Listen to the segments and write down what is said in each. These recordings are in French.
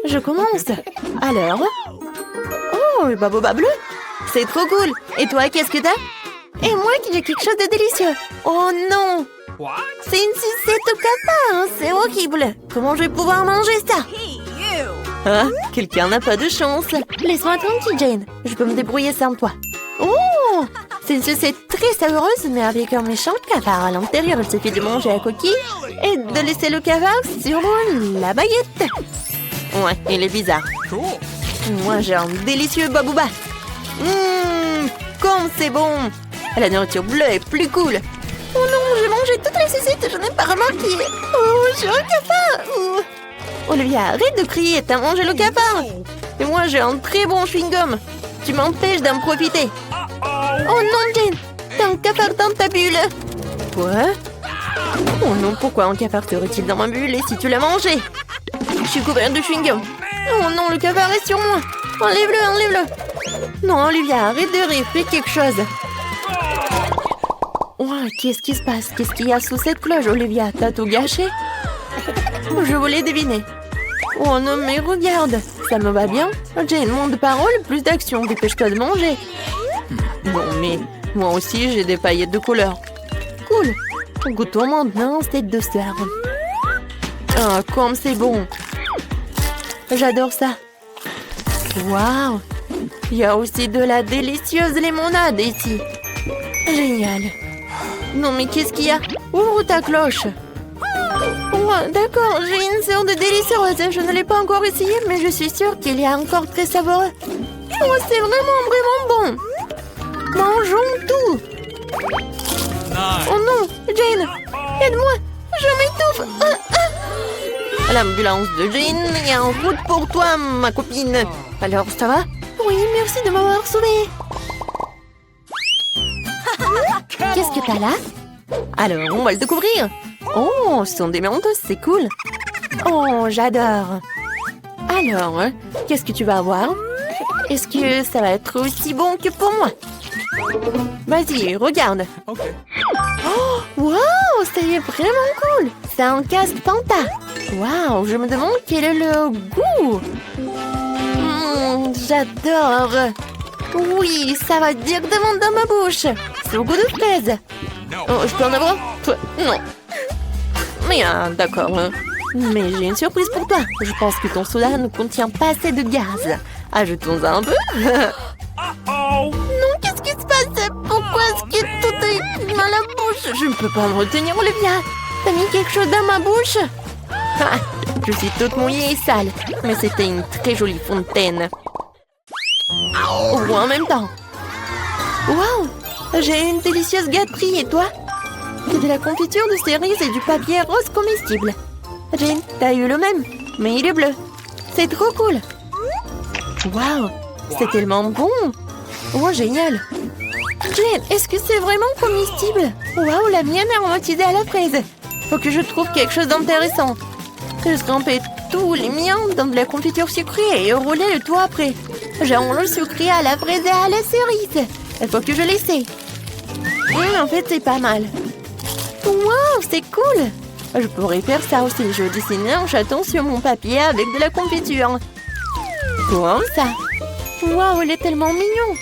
Je commence. Alors? Oh, le baboba bleu. C'est trop cool. Et toi, qu'est-ce que t'as? Et moi, j'ai quelque chose de délicieux. Oh non! C'est une sucette au cafard. C'est horrible. Comment je vais pouvoir manger ça? Ah, quelqu'un n'a pas de chance. Laisse-moi tranquille, Jane. Je peux me débrouiller sans toi. Oh! C'est une sucette très savoureuse, mais avec un méchant cafard à l'intérieur. Il suffit de manger la coquille et de laisser le cafard sur la baguette. Ouais, il est bizarre. Moi, j'ai un délicieux babouba. Comme c'est bon! La nourriture bleue est plus cool. Oh non, j'ai mangé toutes les sucettes, je n'ai pas remarqué. Oh, j'ai un cafard. Olivia, arrête de crier, t'as mangé le cafard. Et moi, j'ai un très bon chewing-gum. Tu m'empêches d'en profiter. Oh non, Jane, t'as un cafard dans ta bulle. Quoi? Oh non, pourquoi un cafard serait-il dans ma bulle et si tu l'as mangé? Je suis couverte de chewing-gum. Oh non, le cafard est sur moi. Enlève-le, enlève-le. Non, Olivia, arrête de rire, fais quelque chose. Oh, qu'est-ce qui se passe? Qu'est-ce qu'il y a sous cette cloche, Olivia? T'as tout gâché? Je voulais deviner. Oh non, mais regarde, ça me va bien. Jane, moins de paroles, plus d'action. Dépêche-toi de manger. Bon, mais moi aussi, j'ai des paillettes de couleur. Cool. Goûtons maintenant cette douceur. Ah, comme c'est bon. J'adore ça. Waouh. Il y a aussi de la délicieuse limonade ici. Génial. Non, mais qu'est-ce qu'il y a? Ouvre ta cloche. Oh, d'accord, j'ai une sorte de délicieuse. Je ne l'ai pas encore essayé, mais je suis sûre qu'il est encore très savoureux. Oh, c'est vraiment bon. Mangeons tout. Oh non, Jane, aide-moi. Je m'étouffe. L'ambulance de Jane est en route pour toi, ma copine. Alors, ça va? Oui, merci de m'avoir sauvée. Qu'est-ce que t'as là? Alors, on va le découvrir. Oh, ce sont des mentos, c'est cool. Oh, j'adore. Alors, qu'est-ce que tu vas avoir? Est-ce que ça va être aussi bon que pour moi? Vas-y, regarde. Oh, wow, ça y est vraiment cool. C'est un casque Fanta. Wow, je me demande quel est le goût. J'adore. Oui, ça va directement dans ma bouche. C'est au goût de fraise. Oh, je peux en avoir? Non. Mais d'accord. Mais j'ai une surprise pour toi. Je pense que ton soda ne contient pas assez de gaz. Ajoutons-en un peu. Non, qu'est-ce qui se passe? Pourquoi est-ce que tout est dans la bouche? Je ne peux pas me retenir, Olivia. T'as mis quelque chose dans ma bouche? Ah, je suis toute mouillée et sale. Mais c'était une très jolie fontaine. Ou en même temps. Waouh! J'ai une délicieuse gâterie, et toi? C'est de la confiture de cerises et du papier rose comestible. Jane, t'as eu le même, mais il est bleu. C'est trop cool. Waouh! C'est tellement bon! Oh, génial! Jane, est-ce que c'est vraiment comestible? Waouh, la mienne est aromatisée à la fraise. Faut que je trouve quelque chose d'intéressant. Je trempais tous les miens dans de la confiture sucrée et roulais le tout après. Genre le sucré à la fraise et à la cerise. Il faut que je l'essaie. En fait, c'est pas mal. Waouh, c'est cool! Je pourrais faire ça aussi. Je dessinais un chaton sur mon papier avec de la confiture. Comme ça. Waouh, il est tellement mignon.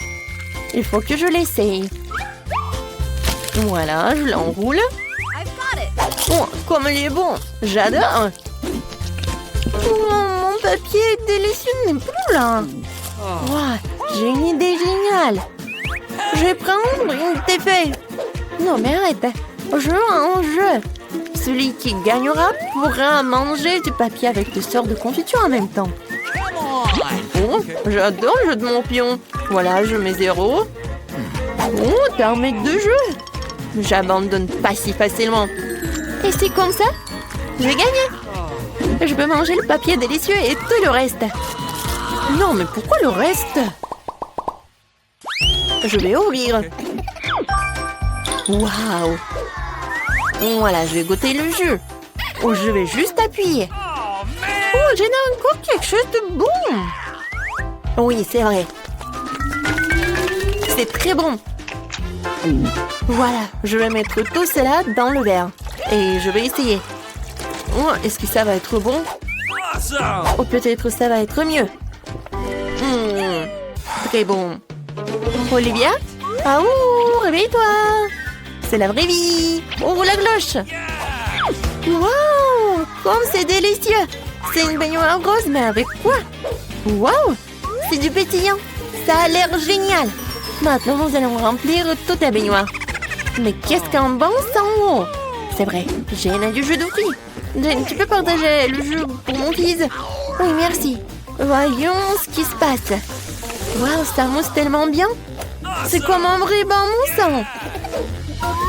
Il faut que je l'essaye. Voilà, je l'enroule. Oh, comme il est bon. J'adore. Oh, mon papier est délicieux n'est plus là. Wow, j'ai une idée géniale. Je vais prendre une TP. Non, mais arrête. Jeu en jeu. Celui qui gagnera pourra manger du papier avec des sortes de confiture en même temps. Oh, j'adore le jeu de mon pion. Voilà, je mets 0. Oh, t'es un mec de jeu. J'abandonne pas si facilement. Et c'est comme ça, je vais gagner. Je peux manger le papier délicieux et tout le reste. Non, mais pourquoi le reste? Je vais ouvrir. Waouh. Voilà, je vais goûter le jus. Oh, je vais juste appuyer. Oh, j'ai encore quelque chose de bon. Oui, c'est vrai. C'est très bon. Voilà, je vais mettre tout cela dans le verre. Et je vais essayer. Oh, est-ce que ça va être bon? Oh, peut-être ça va être mieux. Très bon. Olivia? Ah ouh, réveille-toi. C'est la vraie vie. Ouvre la cloche. Waouh, comme c'est délicieux. C'est une baignoire rose, mais avec quoi? Waouh, c'est du pétillant. Ça a l'air génial. Maintenant, nous allons remplir toute la baignoire. Mais qu'est-ce qu'un bon sang! C'est vrai, Jane a du jus de fruits. Jane, tu peux partager le jus pour mon fils? Oui, merci. Voyons ce qui se passe. Waouh, ça mousse tellement bien. C'est comme un vrai bon moussant.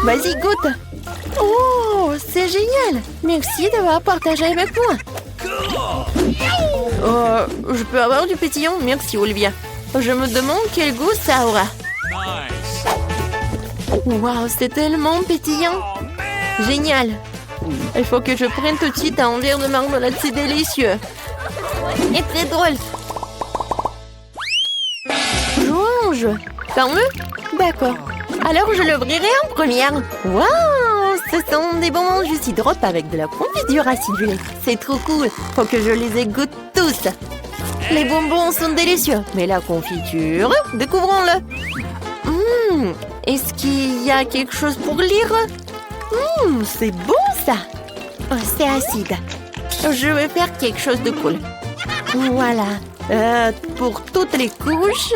Vas-y, goûte. Oh, c'est génial. Merci d'avoir partagé avec moi. Je peux avoir du pétillant? Merci, Olivia. Je me demande quel goût ça aura. Waouh, c'est tellement pétillant. Génial. Il faut que je prenne tout de suite un verre de marmelade, c'est délicieux. Et très drôle. Jouons. Ferme-le. D'accord. Alors je l'ouvrirai en première. Waouh, ce sont des bonbons jus hydrope avec de la confiture acidulée. C'est trop cool. Faut que je les égoutte tous. Les bonbons sont délicieux. Mais la confiture, découvrons-le. Est-ce qu'il y a quelque chose pour lire? C'est bon ça. Oh, c'est acide. Je vais faire quelque chose de cool. Voilà. Pour toutes les couches.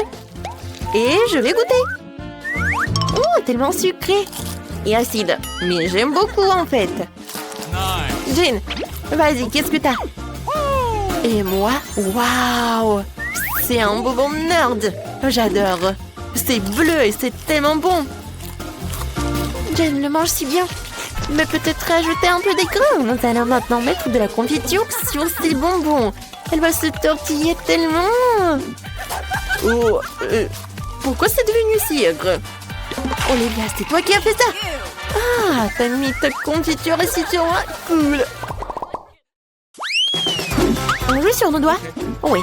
Et je vais goûter. Oh, tellement sucré. Et acide. Mais j'aime beaucoup en fait. Jane, vas-y, qu'est-ce que t'as? Et moi? Waouh! C'est un bonbon nerd. J'adore. C'est bleu et c'est tellement bon. Jane le mange si bien. Mais peut-être rajouter un peu d'écran. Nous allons maintenant mettre de la confiture sur ces bonbons. Elle va se tortiller tellement. Oh, pourquoi c'est devenu si aigre? Olivia, c'est toi qui as fait ça? Ah, t'as mis ta confiture ici sur moi. Cool. On joue sur nos doigts? Oui.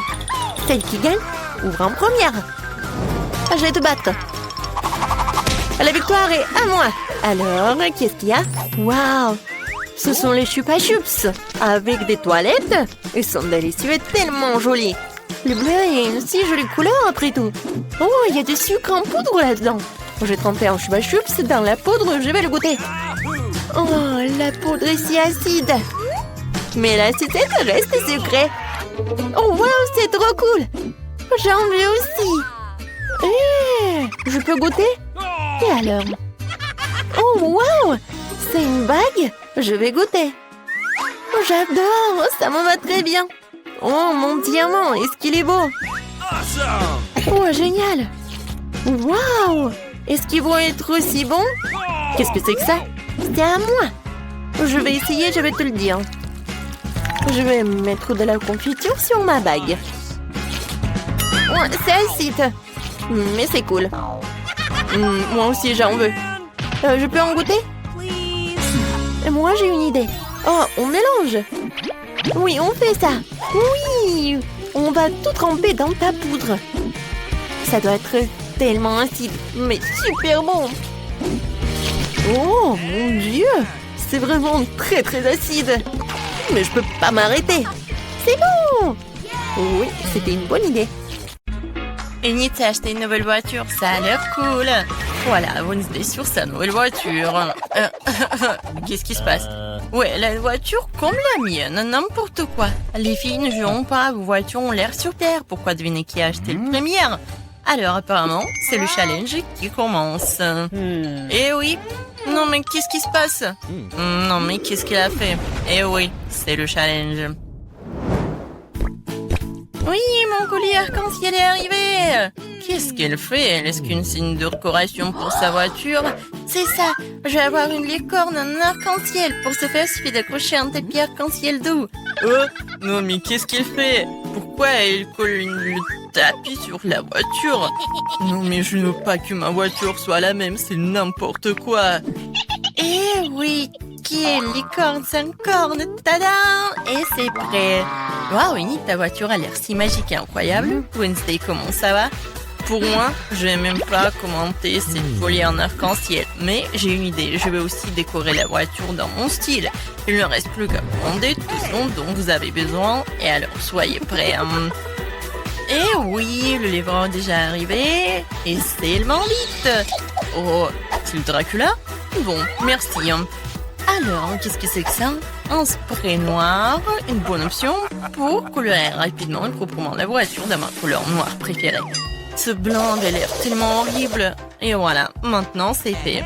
Celle qui gagne ouvre en première. Je vais te battre. La victoire est à moi. Alors, qu'est-ce qu'il y a? Waouh! Ce sont les Chupa Chups avec des toilettes. Ils sont délicieux et tellement jolis. Le bleu est une si jolie couleur après tout. Oh, il y a du sucre en poudre là-dedans. J'ai trempé un Chupa Chups dans la poudre, je vais le goûter. Oh, la poudre est si acide. Mais la sucette reste sucrée. Oh, waouh, c'est trop cool. J'en veux aussi. Je peux goûter? Et alors? Oh, waouh! C'est une bague? Je vais goûter. Oh, j'adore! Ça me va très bien. Oh, mon diamant, est-ce qu'il est beau? Oh, génial! Waouh! Est-ce qu'ils vont être aussi bons? Qu'est-ce que c'est que ça? C'est à moi. Je vais essayer, je vais te le dire. Je vais mettre de la confiture sur ma bague. Oh, c'est acide. Mais c'est cool. Moi aussi, j'en veux. Je peux en goûter? Moi, j'ai une idée. Oh, on mélange. Oui, on fait ça. Oui, on va tout tremper dans ta poudre. Ça doit être tellement acide, mais super bon. Oh, mon Dieu. C'est vraiment très, très acide. Mais je peux pas m'arrêter. C'est bon. Oui, c'était une bonne idée. Enid s'est acheté une nouvelle voiture, ça a l'air cool. Voilà, Wednesday sur sa nouvelle voiture. Qu'est-ce qui se passe? Ouais, la voiture comme la mienne, n'importe quoi. Les filles ne joueront pas, vos voitures ont l'air super. Pourquoi deviner qui a acheté le premier? Alors apparemment, c'est le challenge qui commence. Eh oui. Non mais qu'est-ce qui se passe? Non mais qu'est-ce qu'il a fait? Eh oui, c'est le challenge. Oui, mon collier arc-en-ciel est arrivé. Qu'est-ce qu'elle fait? Elle est-ce qu'une signe de décoration pour sa voiture? C'est ça, je vais avoir une licorne en arc-en-ciel. Pour ce faire, il suffit d'accrocher un tapis arc-en-ciel doux. Oh, non mais qu'est-ce qu'elle fait? Pourquoi elle colle le tapis sur la voiture? Non mais je ne veux pas que ma voiture soit la même, c'est n'importe quoi. Eh oui, qui est licorne sans corne? Tadam! Et c'est prêt. Waouh, Enid, ta voiture a l'air si magique et incroyable. Wednesday, comment ça va? Pour moi, je vais même pas commenter cette folie en arc-en-ciel. Mais j'ai une idée, je vais aussi décorer la voiture dans mon style. Il ne reste plus qu'à commander tout ce dont vous avez besoin. Et alors, soyez prêts. Et oui, le livreur est déjà arrivé. Et c'est le bandit. Oh, c'est le Dracula? Bon, merci. Alors, qu'est-ce que c'est que ça? Un spray noir, une bonne option pour colorer rapidement et proprement la voiture de ma couleur noire préférée. Ce blanc avait l'air tellement horrible. Et voilà, maintenant c'est fait.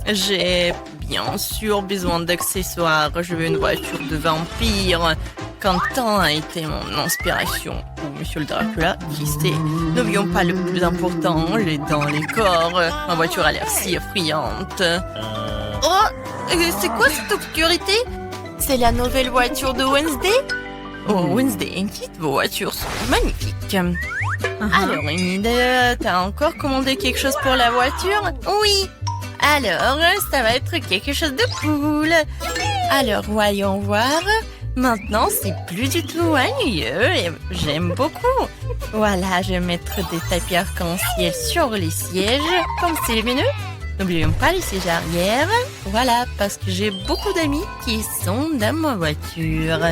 J'ai bien sûr besoin d'accessoires. Je veux une voiture de vampire. Quentin a été mon inspiration. Ou Monsieur le Dracula, qui sait. N'oublions pas le plus important, les dents, les corps. Ma voiture a l'air si effrayante. Oh, c'est quoi cette obscurité? C'est la nouvelle voiture de Wednesday? Oh, Wednesday, toutes vos voitures sont magnifiques. Alors, Enid, t'as encore commandé quelque chose pour la voiture? Oui. Alors, ça va être quelque chose de cool. Alors, voyons voir. Maintenant, c'est plus du tout ennuyeux et j'aime beaucoup. Voilà, je vais mettre des tapis arc-en-ciel sur les sièges, comme c'est lumineux. N'oublions pas les sièges arrière. Voilà, parce que j'ai beaucoup d'amis qui sont dans ma voiture.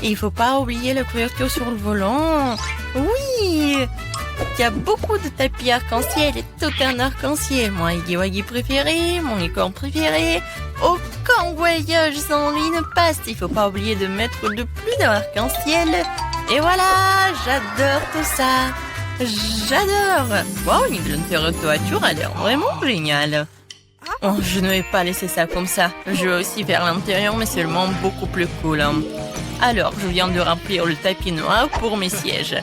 Et il faut pas oublier la couverture sur le volant. Oui, il y a beaucoup de tapis arc-en-ciel et tout un arc-en-ciel. Mon Huggy préféré, mon licorne préféré. Aucun voyage sans lui ne passe. Il faut pas oublier de mettre de plus d'arc-en-ciel. Et voilà, j'adore tout ça. J'adore. Wow, l'intérieur de voiture a l'air vraiment génial. Oh, je ne vais pas laisser ça comme ça. Je vais aussi faire l'intérieur, mais seulement beaucoup plus cool. Alors, je viens de remplir le tapis noir pour mes sièges.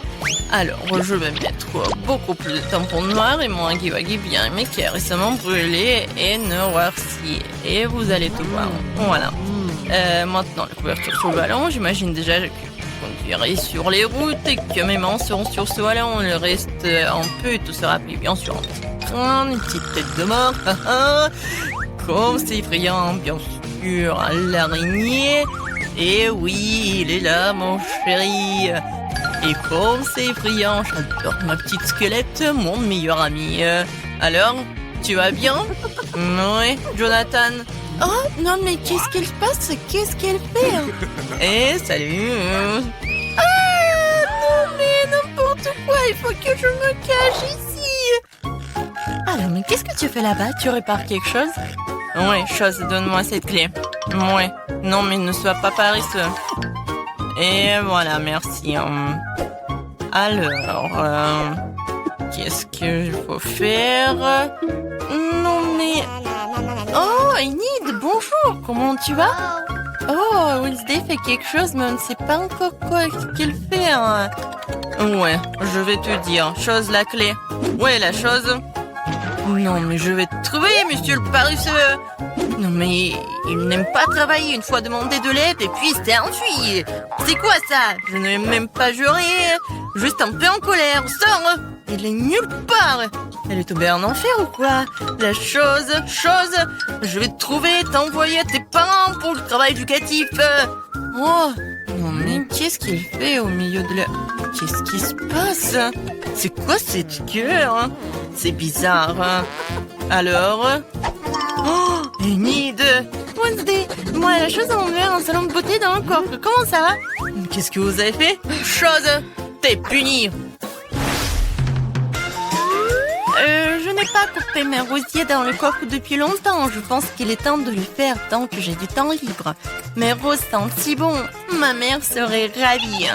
Alors, je vais mettre beaucoup plus de tampons noirs et mon Huggy bien aimé qui est récemment brûlé et noirci. Et vous allez tout voir. Voilà. Maintenant, la couverture sur le ballon, j'imagine déjà que je conduirai sur les routes et que mes mains seront sur ce ballon. Le reste, un peu, tout sera pris bien sûr en petit train, une petite tête de mort. Comme c'est effrayant, bien sûr, l'araignée. Et oui, il est là, mon chéri. Et comme c'est effrayant, j'adore ma petite squelette, mon meilleur ami. Alors, tu vas bien? Oui, Jonathan. Oh, non, mais qu'est-ce qu'elle passe? Qu'est-ce qu'elle fait? Eh, salut. Ah, non, mais n'importe quoi, il faut que je me cache ici. Alors, mais qu'est-ce que tu fais là-bas? Tu répares quelque chose? Oui, chose, donne-moi cette clé. Oui, non, mais ne sois pas paresseux. Et voilà, merci. Alors, qu'est-ce qu'il faut faire? Non, mais... Oh, Enid, bonjour, comment tu vas? Oh, Wednesday fait quelque chose, mais on ne sait pas encore quoi qu'elle fait. Ouais, je vais te dire. Chose, la clé. Ouais, la chose. Non, mais je vais te trouver, monsieur le paresseux. Non, mais il n'aime pas travailler. Une fois demandé de l'aide et puis s'est enfui. C'est quoi ça? Je ne vais même pas jurer. Juste un peu en colère. Sors! Il est nulle part. Elle est tombée en enfer ou quoi? La chose, je vais te trouver, t'envoyer à tes parents pour le travail éducatif. Oh, non mais qu'est-ce qu'il fait au milieu de la... Qu'est-ce qui se passe? C'est quoi cette gueule? C'est bizarre. Alors? Oh, Enid! Wednesday, moi la chose a ouvert un salon de beauté dans le coffre. Comment ça va? Qu'est-ce que vous avez fait? Chose, t'es puni. Je n'ai pas coupé mes rosiers dans le coffre depuis longtemps. Je pense qu'il est temps de le faire tant que j'ai du temps libre. Mes roses sentent si bon. Ma mère serait ravie.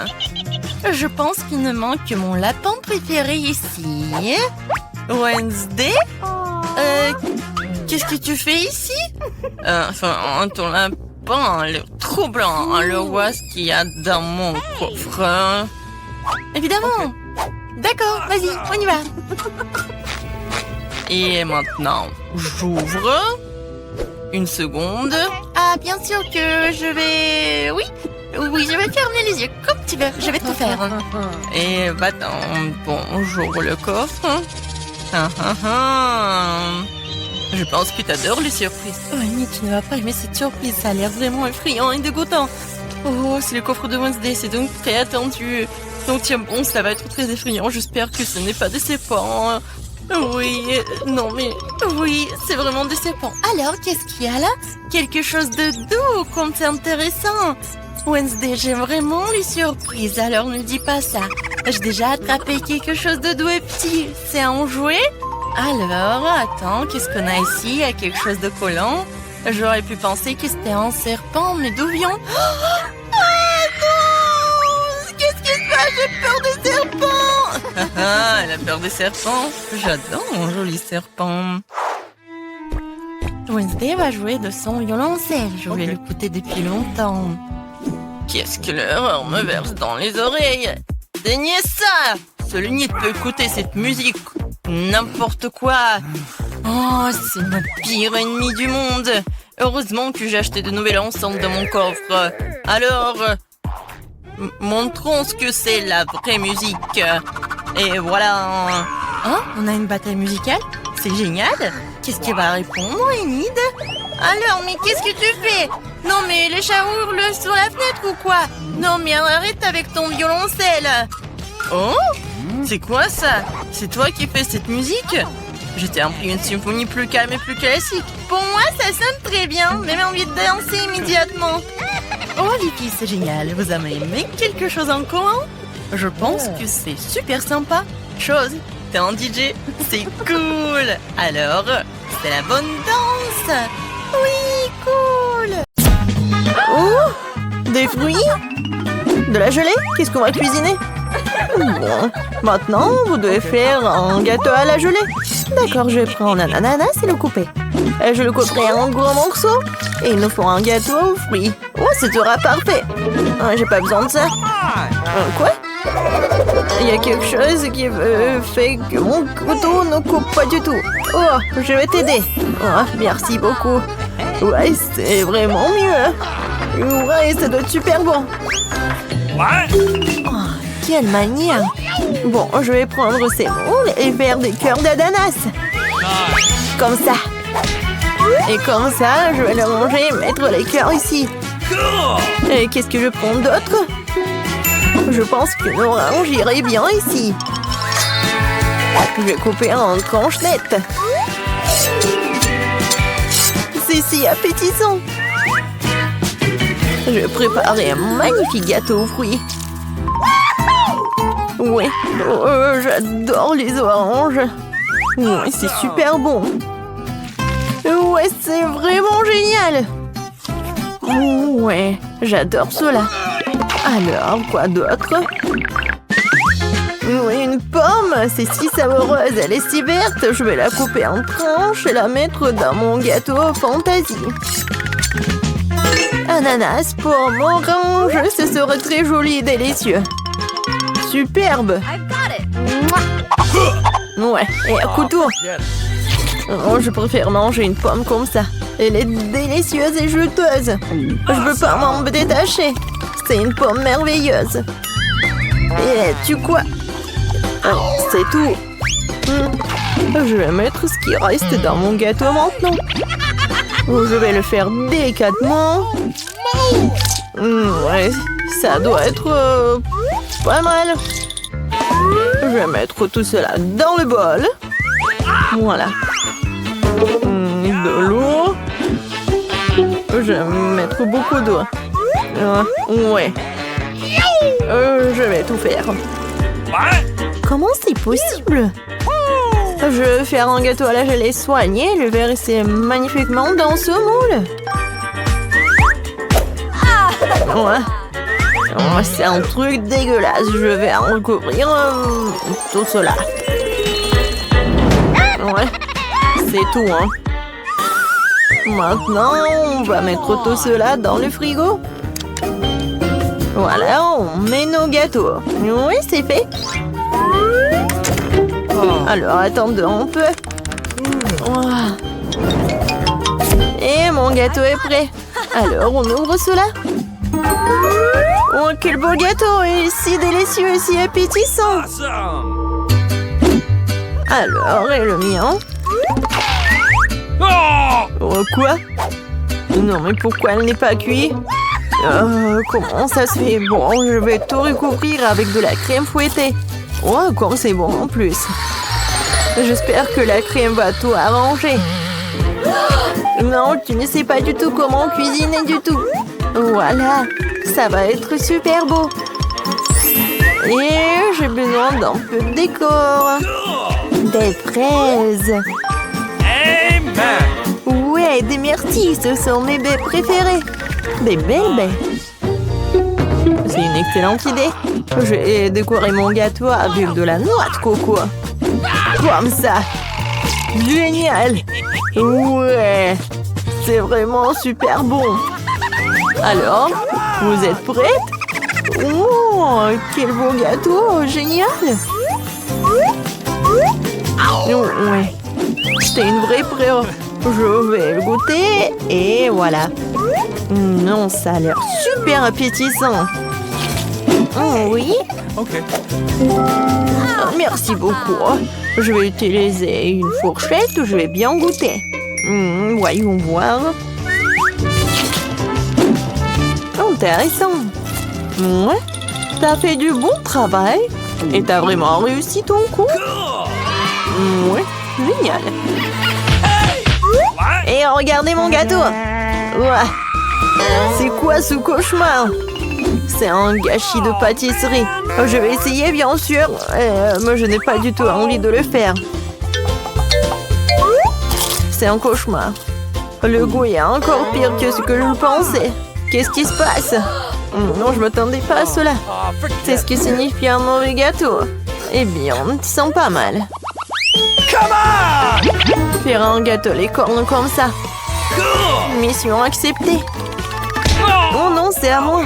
Je pense qu'il ne manque que mon lapin préféré ici. Wednesday? Qu'est-ce que tu fais ici? Ton lapin a l'air trop blanc. Alors, vois ce qu'il y a dans mon coffre. Évidemment. D'accord, vas-y, on y va. Et maintenant, j'ouvre. Une seconde. Ah, bien sûr que je vais... Oui, je vais fermer les yeux comme tu veux. Je vais tout faire. Et attends, bon, j'ouvre le coffre. Je pense que tu adores les surprises. Oh, Annie, tu ne vas pas aimer cette surprise. Ça a l'air vraiment effrayant et dégoûtant. Oh, c'est le coffre de Wednesday, c'est donc très attendu. Donc tiens bon, ça va être très effrayant. J'espère que ce n'est pas décevant. Oui, non mais... Oui, c'est vraiment décevant. Alors, qu'est-ce qu'il y a là? Quelque chose de doux, comme c'est intéressant. Wednesday, j'aime vraiment les surprises, alors ne dis pas ça. J'ai déjà attrapé quelque chose de doux et petit. C'est un jouet? Alors, attends, qu'est-ce qu'on a ici? Il y a quelque chose de collant. J'aurais pu penser que c'était un serpent, mais d'où vient? Ah non! Qu'est-ce qui se passe? J'ai peur des serpents! Ah, elle a peur des serpents. J'adore mon joli serpent. Wednesday va jouer de son violoncelle. Je voulais l'écouter depuis longtemps. Qu'est-ce que l'horreur me verse dans les oreilles? Daignez ça! Seul Nid peut écouter cette musique. N'importe quoi. Oh, c'est mon pire ennemi du monde. Heureusement que j'ai acheté de nouvelles enceintes dans mon coffre. Alors, montrons ce que c'est la vraie musique. Et voilà. Hein? On a une bataille musicale? C'est génial. Qu'est-ce qui va répondre, Enid? Alors, mais qu'est-ce que tu fais? Non, mais les chats hurlent sur la fenêtre ou quoi? Non, mais arrête avec ton violoncelle. Oh? C'est quoi ça? C'est toi qui fais cette musique? Je t'ai appris une symphonie plus calme et plus classique. Pour moi, ça sonne très bien. Même envie de danser immédiatement. Oh, les filles, c'est génial. Vous avez aimé quelque chose en commun? Je pense que c'est super sympa. Chose, t'es un DJ. C'est cool. Alors, c'est la bonne danse. Oui, cool. Oh, des fruits? De la gelée? Qu'est-ce qu'on va cuisiner? Bon, maintenant, vous devez faire un gâteau à la gelée. D'accord, je vais prendre un ananas et le couper. Je le couperai en gros morceaux. Et il nous faut un gâteau aux fruits. Oh, ce sera parfait. J'ai pas besoin de ça. Quoi? Il y a quelque chose qui fait que mon couteau ne coupe pas du tout. Oh, je vais t'aider. Oh, merci beaucoup. Ouais, c'est vraiment mieux. Ouais, ça doit être super bon. Oh, quelle manière! Bon, je vais prendre ces moules et faire des cœurs d'ananas. Comme ça. Et comme ça, je vais le ranger et mettre les cœurs ici. Et qu'est-ce que je prends d'autre? Je pense que l'orange irait bien ici. Je vais couper en tranchelettes. C'est si appétissant. Je vais préparer un magnifique gâteau aux fruits. Ouais, j'adore les oranges. Ouais, c'est super bon. Ouais, c'est vraiment génial. Ouais, j'adore cela. Alors, quoi d'autre? Oui, une pomme, c'est si savoureuse, elle est si verte. Je vais la couper en tranches et la mettre dans mon gâteau fantaisie. Ananas, pomme, orange, ce serait très joli et délicieux. Superbe. Ouais, et un couteau. Oh, je préfère manger une pomme comme ça. Elle est délicieuse et juteuse. Je veux pas m'en détacher. C'est une pomme merveilleuse. Et tu quoi? Oh, c'est tout. Je vais mettre ce qui reste dans mon gâteau maintenant. Je vais le faire délicatement. Ouais, ça doit être pas mal. Je vais mettre tout cela dans le bol. Voilà. De l'eau. Je vais mettre beaucoup d'eau. Ouais. Je vais tout faire. Comment c'est possible? Je vais faire un gâteau à la gelée soigné. Le verser magnifiquement dans ce moule. Ouais. Oh, c'est un truc dégueulasse. Je vais en recouvrir tout cela. Ouais. C'est tout, hein. Maintenant, on va mettre tout cela dans le frigo. Voilà, on met nos gâteaux. Oui, c'est fait. Alors, attendons un peu. Et mon gâteau est prêt. Alors, on ouvre cela. Oh, quel beau gâteau! Et si délicieux et si appétissant! Alors, et le mien? Oh, quoi? Non, mais pourquoi elle n'est pas cuite? Comment ça se fait? Bon, je vais tout recouvrir avec de la crème fouettée. Oh, comme c'est bon en plus. J'espère que la crème va tout arranger. Non, tu ne sais pas du tout comment cuisiner du tout. Voilà, ça va être super beau. Et j'ai besoin d'un peu de décor. Des fraises. Ouais, des myrtilles, ce sont mes baies préférées. Des belles baies. C'est une excellente idée. J'ai décoré mon gâteau avec de la noix de coco. Comme ça. Génial. Ouais. C'est vraiment super bon. Alors, vous êtes prêtes? Oh, quel beau gâteau. Génial. Oh, ouais. C'est une vraie pro. Je vais le goûter et voilà. Non, ça a l'air super appétissant. Oh, oui? Ok. Merci beaucoup. Je vais utiliser une fourchette, je vais bien goûter. Voyons voir. Intéressant. Ouais, t'as fait du bon travail et t'as vraiment réussi ton coup. Ouais, génial. Et regardez mon gâteau. Ouais. C'est quoi ce cauchemar? C'est un gâchis de pâtisserie. Je vais essayer, bien sûr. Mais je n'ai pas du tout envie de le faire. C'est un cauchemar. Le goût est encore pire que ce que je pensais. Qu'est-ce qui se passe? Non, je ne m'attendais pas à cela. C'est ce qui signifie un mauvais gâteau. Eh bien, on ne sent pas mal. Faire un gâteau les cornes comme ça. Mission acceptée. Oh non, c'est à moi.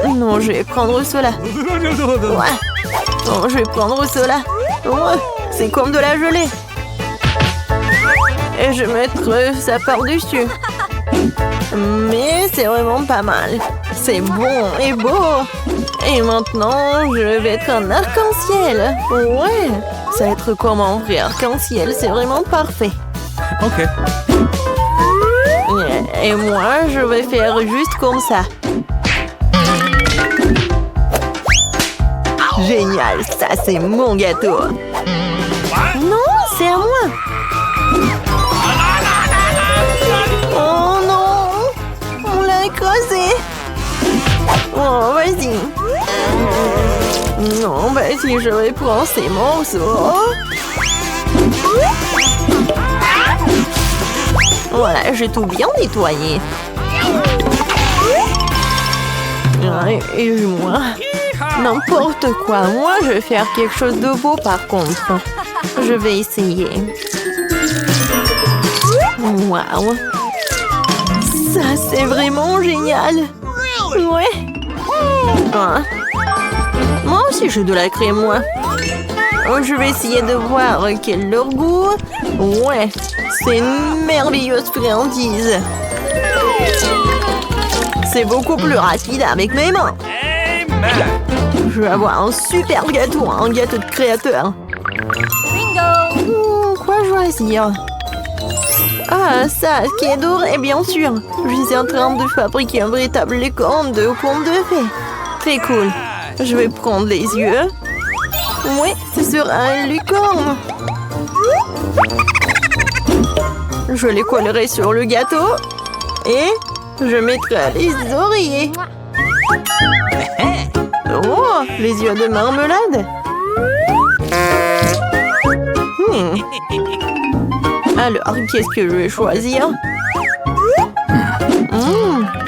Non, je vais prendre cela. Ouais. Non, je vais prendre cela. Ouais. C'est comme de la gelée. Et je vais mettre ça par-dessus. Mais c'est vraiment pas mal. C'est bon et beau. Et maintenant, je vais être un arc-en-ciel. Ouais. Ça va être comme un vrai arc-en-ciel. C'est vraiment parfait. Ok. Et moi, je vais faire juste comme ça. Génial, ça c'est mon gâteau. Non, c'est à moi. Oh non, on l'a écrasé. Oh, vas-y. Non, vas-y, je vais prendre ces morceaux. Voilà, j'ai tout bien nettoyé. Et moi, n'importe quoi. Moi, je vais faire quelque chose de beau par contre. Je vais essayer. Waouh. Ça, c'est vraiment génial. Ouais. Ah. Moi aussi, j'ai de la crème, moi. Je vais essayer de voir quel est leur goût. Ouais, c'est une merveilleuse friandise. C'est beaucoup plus rapide avec mes mains. Je vais avoir un super gâteau, un gâteau de créateur. Quoi choisir? Ah, ça, qui est doré, bien sûr. Je suis en train de fabriquer un véritable licorne de conte de fées. Très cool. Je vais prendre les yeux. Oui, ce sera un licorne. Je les collerai sur le gâteau. Et je mettrai les oreillers. Oh, les yeux de marmelade. Alors, qu'est-ce que je vais choisir?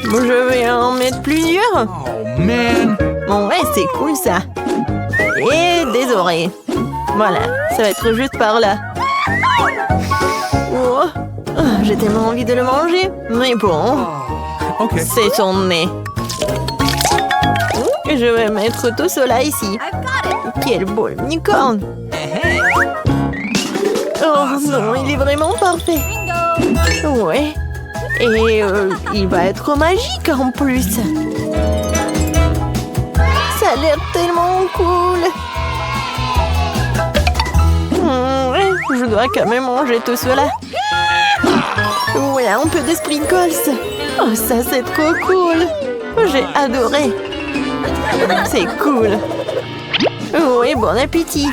Je vais en mettre plusieurs. Oh man. Bon, ouais, c'est cool ça. Et des oreilles. Voilà, ça va être juste par là. Oh, j'ai tellement envie de le manger. Mais bon, Ok. c'est son nez. Je vais mettre tout cela ici. Quel beau unicorne. Oh non, il est vraiment parfait. Ouais. Et il va être magique en plus. Ça a l'air tellement cool. Ouais, je dois quand même manger tout cela. Ouais, un peu de sprinkles. Oh, ça c'est trop cool. J'ai adoré. C'est cool. Oui, bon appétit.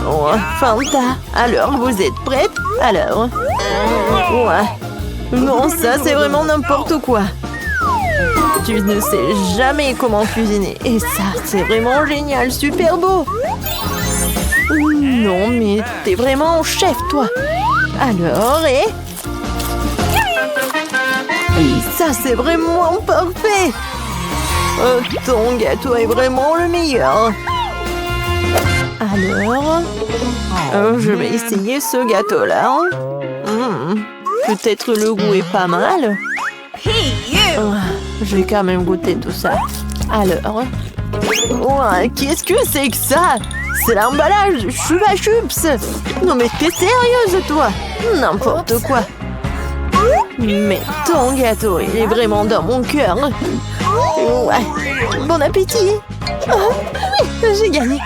Oh, Fanta. Alors, vous êtes prête? Alors. Ouais. Non, ça, c'est vraiment n'importe quoi. Tu ne sais jamais comment cuisiner. Et ça, c'est vraiment génial, super beau. Non, mais t'es vraiment chef, toi. Alors, et ça, c'est vraiment parfait. Oh, ton gâteau est vraiment le meilleur. Alors, je vais essayer ce gâteau-là. Peut-être le goût est pas mal. Je vais quand même goûter tout ça. Alors, qu'est-ce que c'est que ça? C'est l'emballage Chupa Chups. Non mais t'es sérieuse, toi? N'importe quoi. Mais ton gâteau, il est vraiment dans mon cœur. Ouais. Bon appétit. Oh, j'ai gagné.